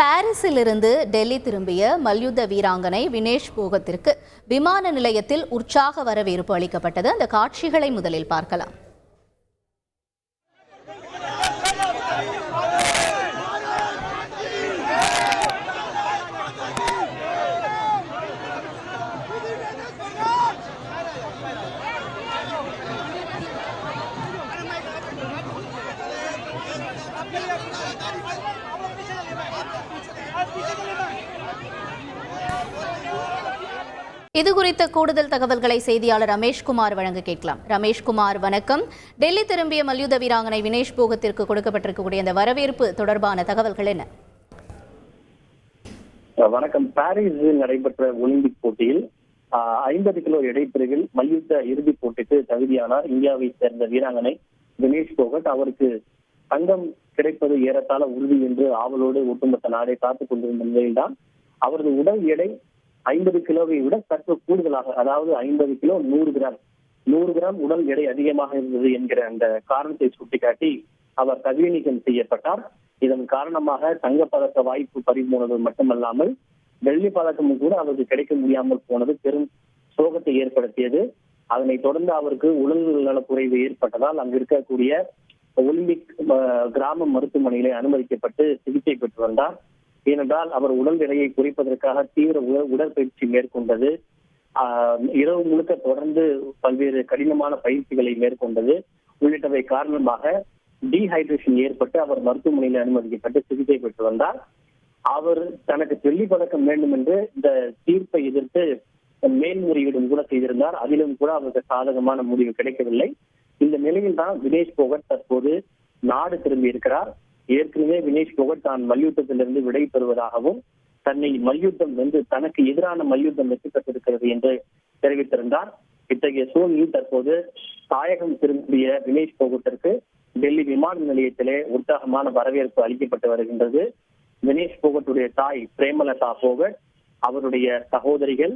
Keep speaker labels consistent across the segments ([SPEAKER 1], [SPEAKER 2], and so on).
[SPEAKER 1] பாரிஸிலிருந்து டெல்லி திரும்பிய மல்யுத்த வீராங்கனை வினேஷ் போகத்திற்கு விமான நிலையத்தில் உற்சாக வரவேற்பு அளிக்கப்பட்டது. அந்த காட்சிகளை முதலில் பார்க்கலாம். இது குறித்த கூடுதல் தகவல்களை செய்தியாளர் ரமேஷ்குமார் வழங்க கேட்கலாம். ரமேஷ்குமார், வணக்கம். டெல்லி திரும்பிய மல்யுத்த வீராங்கனை வினேஷ் போகத்திற்கு கொடுக்கப்பட்டிருக்கக்கூடிய இந்த வரவேற்பு தொடர்பான தகவல்கள் என்ன?
[SPEAKER 2] வணக்கம். பாரிஸில் நடைபெற்ற ஒலிம்பிக் போட்டியில் 50 கிலோ எடைப்பிரிவில் மல்யுத்த இறுதிப் போட்டிக்கு தகுதியானார் இந்தியாவை சேர்ந்த வீராங்கனை வினேஷ் போகத். அவருக்கு தங்கம் கிடைப்பது ஏறத்தாழ உறுதி என்று ஆவலோடு ஒட்டுமொத்த நாடே காத்துக் கொண்டிருந்த நிலையில்தான் அவரது உடல் எடை 50 கிலோவை விட சற்று கூடுதலாக, அதாவது 50 கிலோ 100 கிராம் உடல் எடை அதிகமாக இருந்தது என்கிற அந்த காரணத்தை சுட்டிக்காட்டி அவர் தகுதி நீக்கம் செய்யப்பட்டார். இதன் காரணமாக தங்கப்பதக்க வாய்ப்பு பறிபோனது மட்டுமல்லாமல் வெள்ளி பதக்கமும் கூட அவருக்கு கிடைக்க முடியாமல் போனது பெரும் சோகத்தை ஏற்படுத்தியது. அதனைத் தொடர்ந்து அவருக்கு உடல் நலக்குறைவு ஏற்பட்டதால் அங்கு இருக்கக்கூடிய ஒலிம்பிக் கிராம மருத்துவமனையிலே அனுமதிக்கப்பட்டு சிகிச்சை பெற்று வந்தார். ஏனென்றால் அவர் உடல் எடையை குறைப்பதற்காக தீவிர உடற்பயிற்சி மேற்கொண்டது, இரவு முழுக்க தொடர்ந்து பல்வேறு கடினமான பயிற்சிகளை மேற்கொண்டது உள்ளிட்டவை காரணமாக டீஹைட்ரேஷன் ஏற்பட்டு அவர் மருத்துவமனையில் அனுமதிக்கப்பட்டு சிகிச்சை பெற்று வந்தார். அவர் தனக்கு வெள்ளி பதக்கம் வேண்டும் என்று இந்த தீர்ப்பை எதிர்த்து மேல்முறையீடும் கூட செய்திருந்தார். அதிலும் கூட அவருக்கு சாதகமான முடிவு கிடைக்கவில்லை. இந்த நிலையில் தான் வினேஷ் போகத் தற்போது நாடு திரும்பி இருக்கிறார். ஏற்கனவே வினேஷ் போகத் தான் மல்யுத்தத்திலிருந்து விடை பெறுவதாகவும் தன்னை மல்யுத்தம் வென்று தனக்கு எதிரான மல்யுத்தம் வெற்றி பெற்றிருக்கிறது என்று தெரிவித்திருந்தார். இத்தகைய சூழ்நிலையில் தற்போது தாயகம் திரும்பிய வினேஷ் போகத்திற்கு டெல்லி விமான நிலையத்திலே உற்சாகமான வரவேற்பு அளிக்கப்பட்டு வருகின்றது. வினேஷ் போகத்துடைய தாய் பிரேமலதா போகத், அவருடைய சகோதரிகள்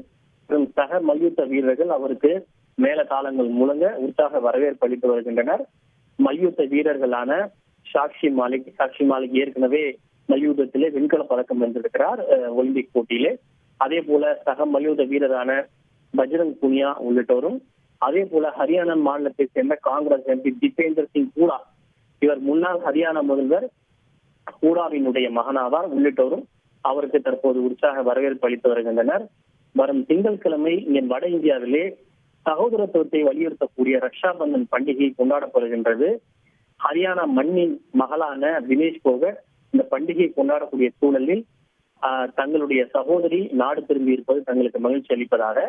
[SPEAKER 2] மற்றும் சக மல்யுத்த வீரர்கள் அவருக்கு மேல தாளங்கள் முழங்க உற்சாக வரவேற்பு அளித்து வருகின்றனர். மல்யுத்த வீரர்களான சாக்ஷி மாலிக் ஏற்கனவே மல்யுத்தத்திலே வெண்கல பதக்கம் வென்றிருக்கிறார் ஒலிம்பிக் போட்டியிலே. அதே போல சக மல்யுத்த வீரரான பஜ்ரங் புனியா உள்ளிட்டோரும், அதே போல ஹரியானா மாநிலத்தை சேர்ந்த காங்கிரஸ் எம்பி தீபேந்தர் சிங் ஹூடா, இவர் முன்னாள் ஹரியானா முதல்வர் ஹூடாவினுடைய மகனாவார், உள்ளிட்டோரும் அவருக்கு தற்போது உற்சாக வரவேற்பு அளித்து வருகின்றனர். வரும் திங்கட்கிழமை இங்கே வட இந்தியாவிலே சகோதரத்துவத்தை வலியுறுத்தக்கூடிய ரக்ஷா பந்தன் பண்டிகை கொண்டாடப்படுகின்றது. ஹரியானா மண்ணின் மகளான வினேஷ் போகத் இந்த பண்டிகை கொண்டாடக்கூடிய சூழலில் தங்களுடைய சகோதரி நாடு திரும்பி இருப்பது தங்களுக்கு மகிழ்ச்சி அளிப்பதாக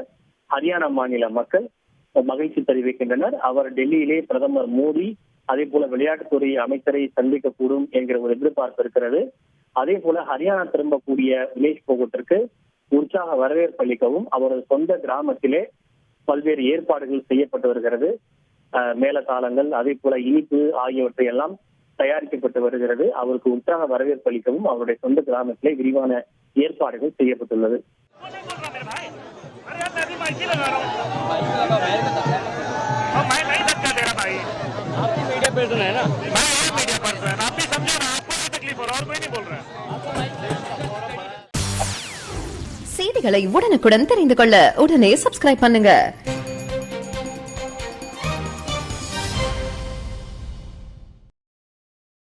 [SPEAKER 2] ஹரியானா மாநில மக்கள் மகிழ்ச்சி தெரிவிக்கின்றனர். அவர் டெல்லியிலே பிரதமர் மோடி, அதே போல விளையாட்டுத்துறை அமைச்சரை சந்திக்கக்கூடும் என்கிற ஒரு எதிர்பார்ப்பு இருக்கிறது. அதே போல ஹரியானா திரும்பக்கூடிய வினேஷ் போகத்திற்கு உற்சாக வரவேற்பு அளிக்கவும் அவரது சொந்த கிராமத்திலே பல்வேறு ஏற்பாடுகள் செய்யப்பட்டு வருகிறது. மேலதாளங்கள், அதே போல இனிப்பு ஆகியவற்றை எல்லாம் தயாரிக்கப்பட்டு வருகிறது. அவருக்கு உற்சாக வரவேற்பு அளிக்கவும் அவருடைய சொந்த கிராமத்திலே விரிவான ஏற்பாடுகள் செய்யப்பட்டுள்ளது.
[SPEAKER 3] செய்திகளை உடனுக்குடன் தெரிந்து கொள்ள உடனே சப்ஸ்கிரைப் பண்ணுங்க.